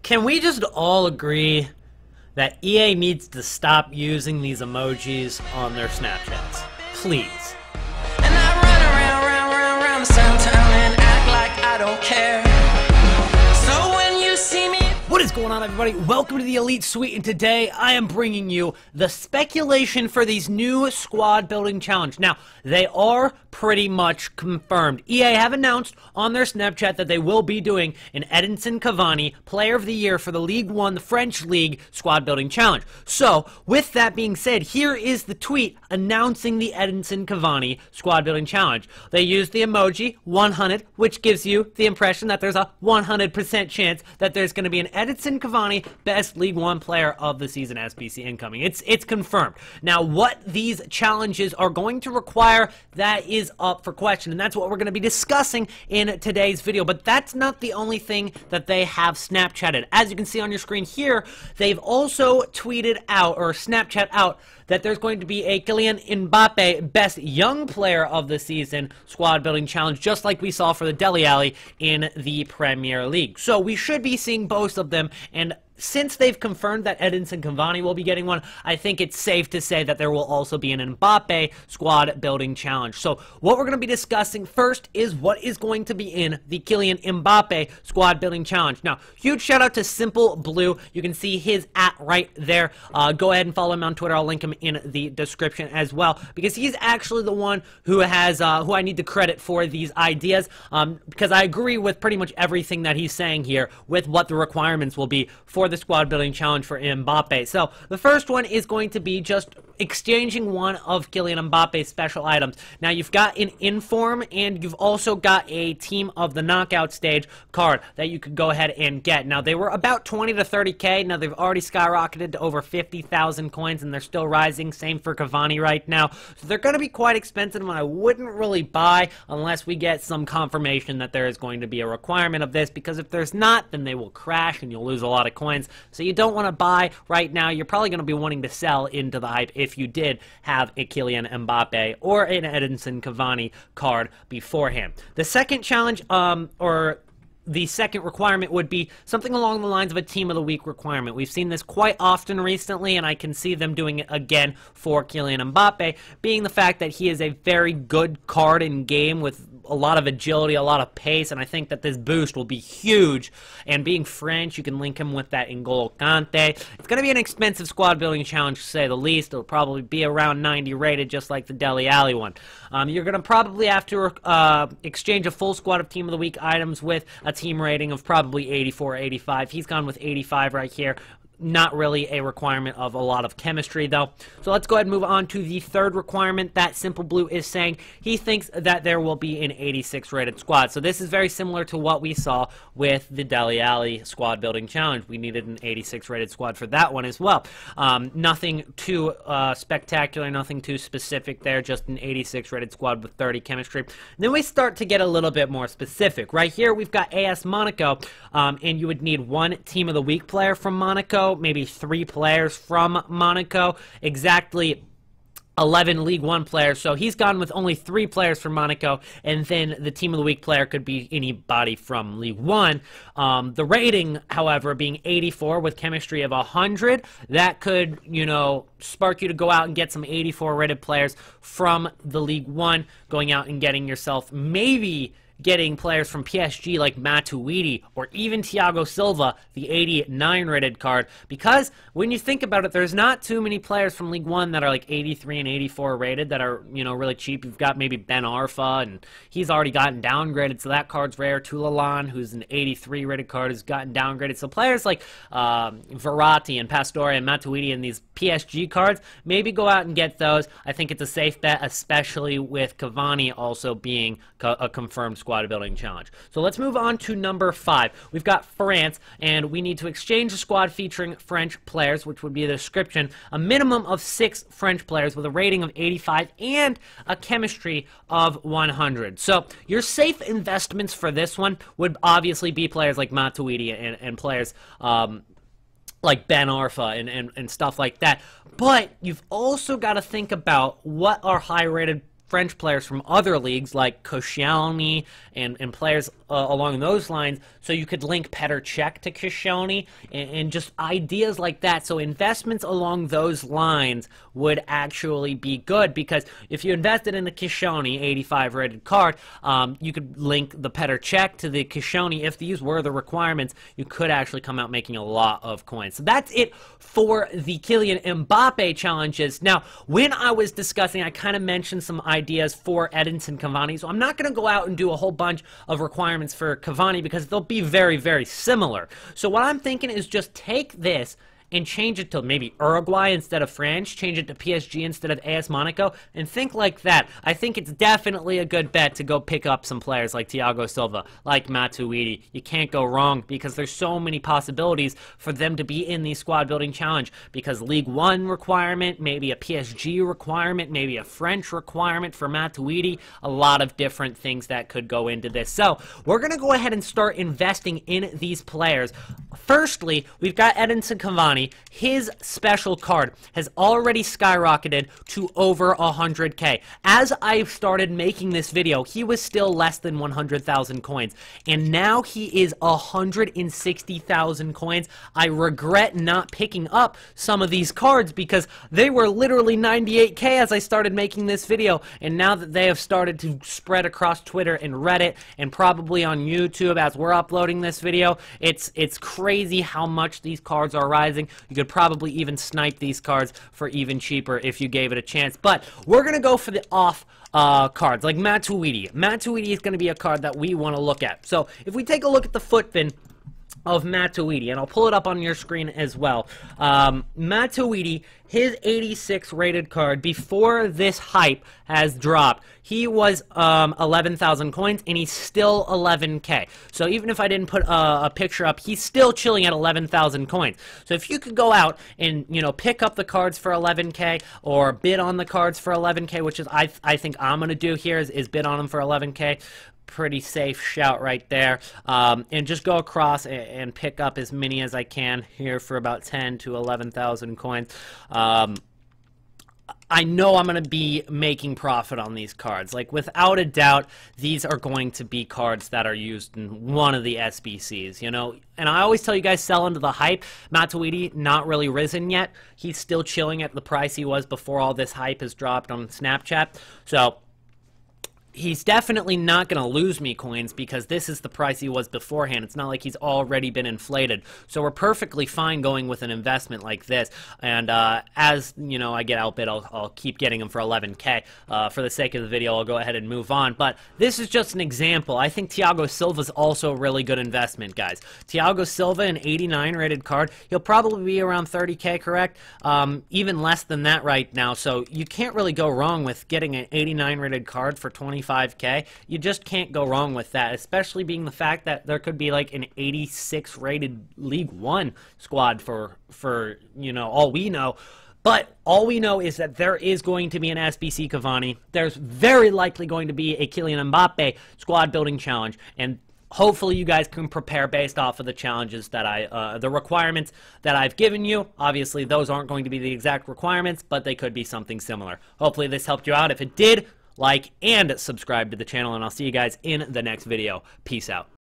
Can we just all agree that EA needs to stop using these emojis on their Snapchats? Please. And I run around the town and act like I don't care. So when you see me... What is going on, everybody? Welcome to the Elite Suite, and today I am bringing you the speculation for these new squad building challenge. Now, they are pretty much confirmed. EA have announced on their Snapchat that they will be doing an Edinson Cavani Player of the Year for the Ligue 1, the French League Squad Building Challenge. So, with that being said, here is the tweet announcing the Edinson Cavani Squad Building Challenge. They used the emoji 100, which gives you the impression that there's a 100% chance that there's going to be an Edinson Cavani Best League 1 Player of the Season SBC incoming. It's confirmed. Now, what these challenges are going to require, that is up for question, and that's what we're going to be discussing in today's video. But that's not the only thing that they have Snapchatted. As you can see on your screen here, they've also tweeted out, or Snapchat out, that there's going to be a KYLIAN MBAPPE Best Young Player of the Season Squad Building Challenge, just like we saw for the Dele Alli in the Premier League. So we should be seeing both of them, and since they've confirmed that Edinson Cavani will be getting one, I think it's safe to say that there will also be an MBAPPE Squad Building Challenge. So what we're going to be discussing first is what is going to be in the KYLIAN MBAPPE Squad Building Challenge. Now, huge shout out to Simple Blue. You can see his @ right there. Go ahead and follow him on Twitter. I'll link him in the description as well, because he's actually the one who has who I need to credit for these ideas, because I agree with pretty much everything that he's saying here with what the requirements will be for the squad building challenge for Mbappe. So the first one is going to be just exchanging one of Kylian Mbappe's special items. Now, you've got an inform, and you've also got a team of the knockout stage card that you could go ahead and get. Now, they were about 20 to 30k. Now, they've already skyrocketed to over 50,000 coins, and they're still rising. Same for Cavani right now. So they're going to be quite expensive, and I wouldn't really buy unless we get some confirmation that there is going to be a requirement of this, because if there's not, then they will crash and you'll lose a lot of coins. So you don't want to buy right now. You're probably going to be wanting to sell into the hype if you did have a Kylian Mbappe or an Edinson Cavani card beforehand. The second challenge, or the second requirement, would be something along the lines of a Team of the Week requirement. We've seen this quite often recently, and I can see them doing it again for Kylian Mbappe, being the fact that he is a very good card in game with a lot of agility, a lot of pace, and I think that this boost will be huge. And being French, you can link him with that N'Golo Kante. It's going to be an expensive squad building challenge, to say the least. It'll probably be around 90 rated, just like the Dele Alli one. You're going to probably have to exchange a full squad of Team of the Week items with a team rating of probably 84, 85. He's gone with 85 right here. Not really a requirement of a lot of chemistry, though. So let's go ahead and move on to the third requirement that Simple Blue is saying. He thinks that there will be an 86 rated squad. So this is very similar to what we saw with the Dele Alli squad building challenge. We needed an 86 rated squad for that one as well. Nothing too spectacular, nothing too specific there, just an 86 rated squad with 30 chemistry. And then we start to get a little bit more specific. Right here we've got AS Monaco, and you would need one Team of the Week player from Monaco, maybe 3 players from Monaco, exactly 11 League 1 players. So he's gone with only 3 players from Monaco, and then the Team of the Week player could be anybody from League 1. The rating, however, being 84 with chemistry of 100, that could, you know, spark you to go out and get some 84 rated players from the League 1, going out and getting yourself maybe getting players from PSG like Matuidi or even Thiago Silva, the 89 rated card, because when you think about it, there's not too many players from League 1 that are like 83 and 84 rated that are, you know, really cheap. You've got maybe Ben Arfa, and he's already gotten downgraded, so that card's rare. Toulalan, who's an 83 rated card, has gotten downgraded. So players like Verratti and Pastore and Matuidi and these PSG cards, maybe go out and get those. I think it's a safe bet, especially with Cavani also being a confirmed squad building challenge. So let's move on to number 5. We've got France, and we need to exchange a squad featuring French players, which would be the description: a minimum of 6 French players with a rating of 85 and a chemistry of 100. So your safe investments for this one would obviously be players like Matuidi and players like Ben Arfa and stuff like that. But you've also got to think about what are high-rated French players from other leagues like KYLIAN and players along those lines, so you could link Petr Cech to KYLIAN and just ideas like that. So investments along those lines would actually be good, because if you invested in the KYLIAN 85 rated card, you could link the Petr Cech to the KYLIAN. If these were the requirements, you could actually come out making a lot of coins. So that's it for the Kylian Mbappe challenges. Now, when I was discussing, I kind of mentioned some ideas for Edinson Cavani, so I'm not going to go out and do a whole bunch of requirements for Cavani because they'll be very, very similar. So what I'm thinking is just take this and change it to maybe Uruguay instead of France, change it to PSG instead of AS Monaco, and think like that. I think it's definitely a good bet to go pick up some players like Thiago Silva, like Matuidi. You can't go wrong because there's so many possibilities for them to be in the squad building challenge, because Ligue 1 requirement, maybe a PSG requirement, maybe a French requirement for Matuidi, a lot of different things that could go into this. So we're going to go ahead and start investing in these players. Firstly, we've got Edinson Cavani. His special card has already skyrocketed to over 100k. As I started making this video, he was still less than 100,000 coins, and now he is 160,000 coins. I regret not picking up some of these cards because they were literally 98k as I started making this video, and now that they have started to spread across Twitter and Reddit and probably on YouTube as we're uploading this video, it's crazy how much these cards are rising. You could probably even snipe these cards for even cheaper if you gave it a chance. But we're going to go for the off cards, like Matuidi. Matuidi is going to be a card that we want to look at. So if we take a look at the foot fin of Matuidi, and I'll pull it up on your screen as well. Matuidi, his 86 rated card, before this hype has dropped, he was 11,000 coins, and he's still 11k. So even if I didn't put a picture up, he's still chilling at 11,000 coins. So if you could go out and, you know, pick up the cards for 11k or bid on the cards for 11k, which is I think I'm going to do here is bid on them for 11k. Pretty safe shout right there, and just go across and pick up as many as I can here for about 10 to 11,000 coins. I know I'm going to be making profit on these cards. Like, without a doubt, these are going to be cards that are used in one of the SBCs, you know? And I always tell you guys, sell into the hype. Matuidi, not really risen yet. He's still chilling at the price he was before all this hype has dropped on Snapchat. So he's definitely not going to lose me coins because this is the price he was beforehand. It's not like he's already been inflated. So we're perfectly fine going with an investment like this. And as, you know, I get outbid, I'll keep getting them for 11k. For the sake of the video, I'll go ahead and move on. But this is just an example. I think Thiago Silva is also a really good investment, guys. Thiago Silva, an 89 rated card. He'll probably be around 30k, correct? Even less than that right now. So you can't really go wrong with getting an 89 rated card for 25k. You just can't go wrong with that, especially being the fact that there could be like an 86 rated League 1 squad for you know, all we know. But all we know is that there is going to be an SBC Cavani. There's very likely going to be a Kylian Mbappe squad building challenge, and hopefully you guys can prepare based off of the challenges that the requirements that I've given you. Obviously, those aren't going to be the exact requirements, but they could be something similar. Hopefully this helped you out. If it did, like and subscribe to the channel, and I'll see you guys in the next video. Peace out.